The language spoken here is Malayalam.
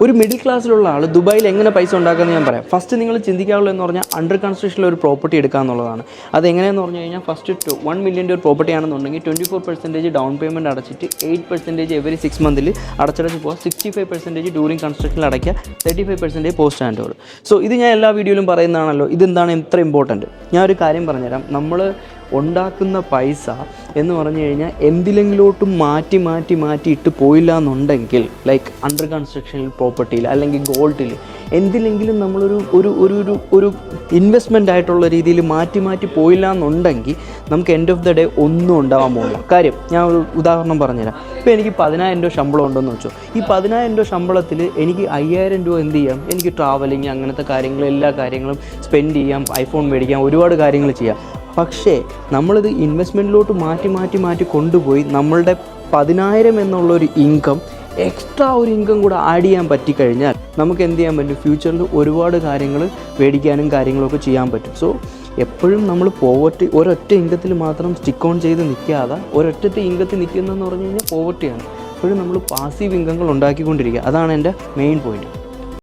ഒരു മിഡിൽ ക്ലാസ്സിലുള്ള ആൾ ദുബായിൽ എങ്ങനെ പൈസ ഉണ്ടാക്കുമെന്ന് ഞാൻ പറയാം. ഫസ്റ്റ് നിങ്ങൾ ചിന്തിക്കാവുള്ളൂ എന്ന് പറഞ്ഞാൽ അണ്ടർ കൺസ്ട്രക്ഷനിൽ ഒരു പ്രോപ്പർട്ടി എടുക്കുക എന്നുള്ളതാണ്. അതെങ്ങനെയെന്ന് പറഞ്ഞു കഴിഞ്ഞാൽ ഫസ്റ്റ് 1 million ഒരു പ്രോപ്പർട്ടി ആണെന്നുണ്ടെങ്കിൽ 24% ഡൗൺ പേയ്മെൻറ്റ് അടച്ചിട്ട് 8% എവറി 6 months അടച്ചടച്ച് പോകാം. 65% ഡ്യൂറിങ് കൺസ്ട്രക്ഷനിൽ അടയ്ക്കുക, 35% പോസ്റ്റ് ഹാൻഡ് ഓവർ. സോ ഇത് ഞാൻ എല്ലാ വീഡിയോയിലും പറയുന്നതാണല്ലോ. ഇതെന്താണ് ഇത്ര ഇമ്പോർട്ടൻറ്റ്? ഞാൻ ഒരു കാര്യം പറഞ്ഞുതരാം. നമ്മൾ ഉണ്ടാക്കുന്ന പൈസ എന്ന് പറഞ്ഞു കഴിഞ്ഞാൽ എന്തിലെങ്കിലോട്ടും മാറ്റി ഇട്ട് പോയില്ല എന്നുണ്ടെങ്കിൽ, ലൈക്ക് അണ്ടർ കൺസ്ട്രക്ഷനിൽ പ്രോപ്പർട്ടിയിൽ അല്ലെങ്കിൽ ഗോൾഡിൽ എന്തിലെങ്കിലും നമ്മളൊരു ഒരു ഒരു ഒരു ഒരു ഇൻവെസ്റ്റ്മെൻ്റ് ആയിട്ടുള്ള രീതിയിൽ മാറ്റി പോയില്ല എന്നുണ്ടെങ്കിൽ നമുക്ക് എൻഡ് ഓഫ് ദ ഡേ ഒന്നും ഉണ്ടാകാൻ പോകില്ല. കാര്യം ഞാൻ ഒരു ഉദാഹരണം പറഞ്ഞുതരാം. ഇപ്പോൾ എനിക്ക് 10,000 രൂപ ശമ്പളം ഉണ്ടെന്ന് വെച്ചോ. ഈ 10,000 രൂപ ശമ്പളത്തിൽ എനിക്ക് 5,000 രൂപ എന്ത് ചെയ്യാം? എനിക്ക് ട്രാവലിങ് അങ്ങനത്തെ കാര്യങ്ങൾ എല്ലാ കാര്യങ്ങളും സ്പെൻഡ് ചെയ്യാം, ഐഫോൺ മേടിക്കാം, ഒരുപാട് കാര്യങ്ങൾ ചെയ്യാം. പക്ഷേ നമ്മളിത് ഇൻവെസ്റ്റ്മെൻറ്റിലോട്ട് മാറ്റി കൊണ്ടുപോയി നമ്മളുടെ 10,000 എന്നുള്ളൊരു ഇൻകം എക്സ്ട്രാ ഒരു ഇൻകം കൂടെ ആഡ് ചെയ്യാൻ പറ്റിക്കഴിഞ്ഞാൽ നമുക്ക് എന്ത് ചെയ്യാൻ പറ്റും? ഫ്യൂച്ചറിൽ ഒരുപാട് കാര്യങ്ങൾ മേടിക്കാനും കാര്യങ്ങളൊക്കെ ചെയ്യാൻ പറ്റും. സോ എപ്പോഴും നമ്മൾ ഒരൊറ്റ ഇൻകത്തിൽ മാത്രം സ്റ്റിക്ക് ഓൺ ചെയ്ത് നിൽക്കാതെ ഒരൊറ്റ ഇൻകത്തിൽ നിൽക്കുന്നതെന്ന് പറഞ്ഞു കഴിഞ്ഞാൽ പോവർട്ടിയാണ്. എപ്പോഴും നമ്മൾ പാസീവ് ഇൻകങ്ങൾ ഉണ്ടാക്കിക്കൊണ്ടിരിക്കുക. അതാണ് എൻ്റെ മെയിൻ പോയിൻറ്റ്.